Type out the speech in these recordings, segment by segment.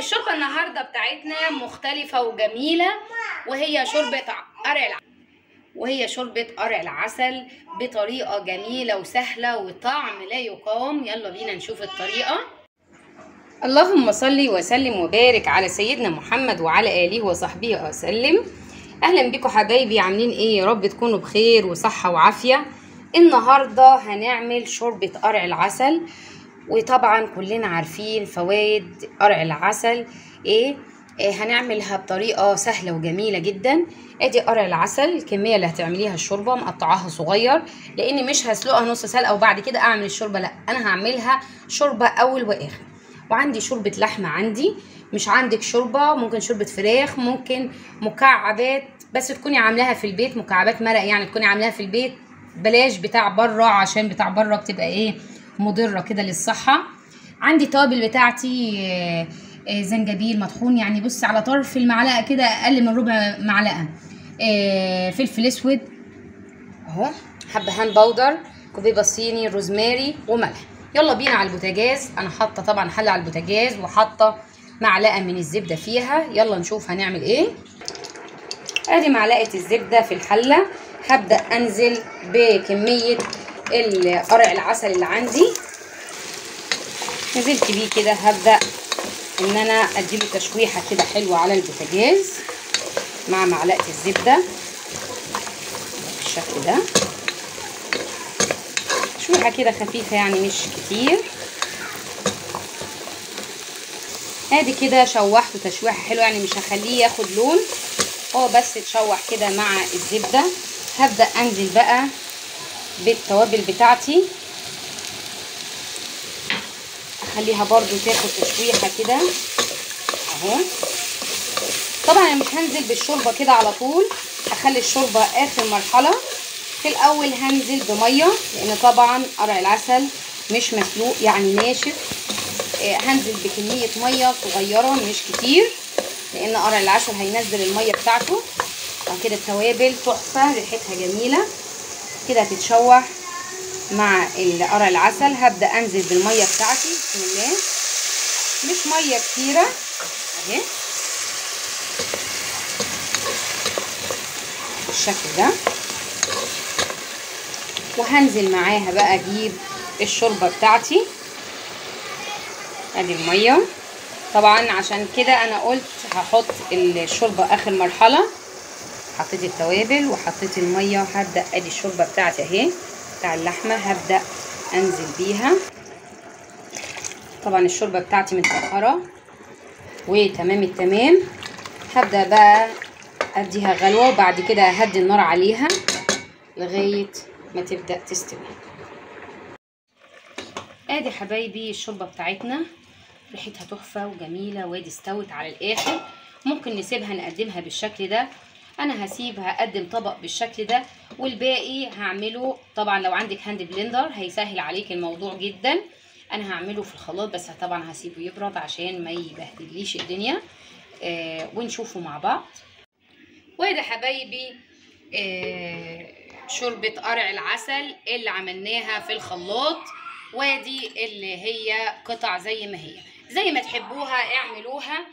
الشوربه النهارده بتاعتنا مختلفه وجميله، وهي شوربه قرع العسل بطريقه جميله وسهله وطعم لا يقاوم. يلا بينا نشوف الطريقه. اللهم صل وسلم وبارك على سيدنا محمد وعلى اله وصحبه وسلم. اهلا بكم حبايبي، عاملين ايه؟ يا رب تكونوا بخير وصحه وعافيه. النهارده هنعمل شوربه قرع العسل، وطبعا كلنا عارفين فوائد قرع العسل ايه. هنعملها بطريقه سهله وجميله جدا. ادي قرع العسل، الكميه اللي هتعمليها الشوربه مقطعاها صغير، لاني مش هسلقها نص سلقه وبعد كده اعمل الشوربه، لا انا هعملها شوربه اول واخر. وعندي شوربه لحمه، عندي مش عندك شوربه ممكن شوربه فراخ، ممكن مكعبات بس تكوني عاملاها في البيت، مكعبات مرق يعني تكوني عاملاها في البيت، بلاش بتاع بره عشان بتاع بره بتبقى ايه مضره كده للصحه. عندي توابل بتاعتي زنجبيل مطحون، يعني بصي على طرف المعلقه كده، اقل من ربع معلقه فلفل اسود اهو، حبهان بودر، كوبيبه صيني، روزماري وملح. يلا بينا على البوتاجاز. انا حاطه طبعا حله على البوتاجاز وحاطه معلقه من الزبده فيها. يلا نشوف هنعمل ايه. ادي معلقه الزبده في الحله، هبدا انزل بكميه قرع العسل اللي عندي. نزلت بيه كده، هبدا ان انا اديله تشويحه كده حلوه على البوتاجاز مع معلقه الزبده بالشكل ده، تشويحه كده خفيفه يعني مش كتير. ادي كده شوحته تشويحه حلوه، يعني مش هخليه ياخد لون، هو بس تشوح كده مع الزبده. هبدا انزل بقى بالتوابل بتاعتي، اخليها برضو تاخد تشويحه كده اهو. طبعا انا مش هنزل بالشوربه كده على طول، هخلي الشوربه اخر مرحله. في الاول هنزل بميه، لان طبعا قرع العسل مش مسلوق يعني ناشف. هنزل بكميه ميه صغيره مش كتير، لان قرع العسل هينزل الميه بتاعته. بعد كده التوابل تحفه، ريحتها جميله كده هتتشوح مع قرع العسل. هبدا انزل بالميه بتاعتي بسم الله، مش ميه كتيره اهي بالشكل ده. وهنزل معاها بقى اجيب الشوربه بتاعتي. ادي الميه، طبعا عشان كده انا قلت هحط الشوربه اخر مرحله. حطيت التوابل وحطيت الميه، هبدا ادي الشوربه بتاعتي اهي بتاع اللحمه، هبدا انزل بيها. طبعا الشوربه بتاعتي متبخره وتمام التمام. هبدا بقى اديها غلوه، وبعد كده اهدي النار عليها لغايه ما تبدا تستوي. ادي حبايبي الشوربه بتاعتنا ريحتها تحفه وجميله، وادي استوت على الاخر. ممكن نسيبها نقدمها بالشكل ده، انا هسيبها اقدم طبق بالشكل ده، والباقي هعمله طبعا لو عندك هاند بلندر هيسهل عليك الموضوع جدا. انا هعمله في الخلاط، بس طبعا هسيبه يبرد عشان ما يبهدليش الدنيا. ونشوفه مع بعض. وادي حبايبي شوربه قرع العسل اللي عملناها في الخلاط، وادي اللي هي قطع زي ما هي، زي ما تحبوها اعملوها.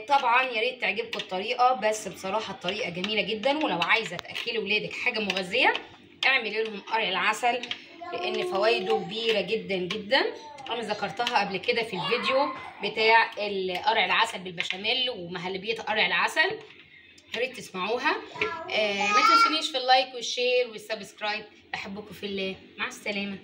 طبعا يا ريت تعجبكم الطريقه، بس بصراحه الطريقه جميله جدا. ولو عايزه تاكلي ولادك حاجه مغذيه اعملي لهم قرع العسل، لان فوائده كبيره جدا جدا. انا ذكرتها قبل كده في الفيديو بتاع قرع العسل بالبشاميل ومهلبيه قرع العسل، يا ريت تسمعوها. ما تنسونيش في اللايك والشير والسبسكرايب. بحبكم في الله، مع السلامه.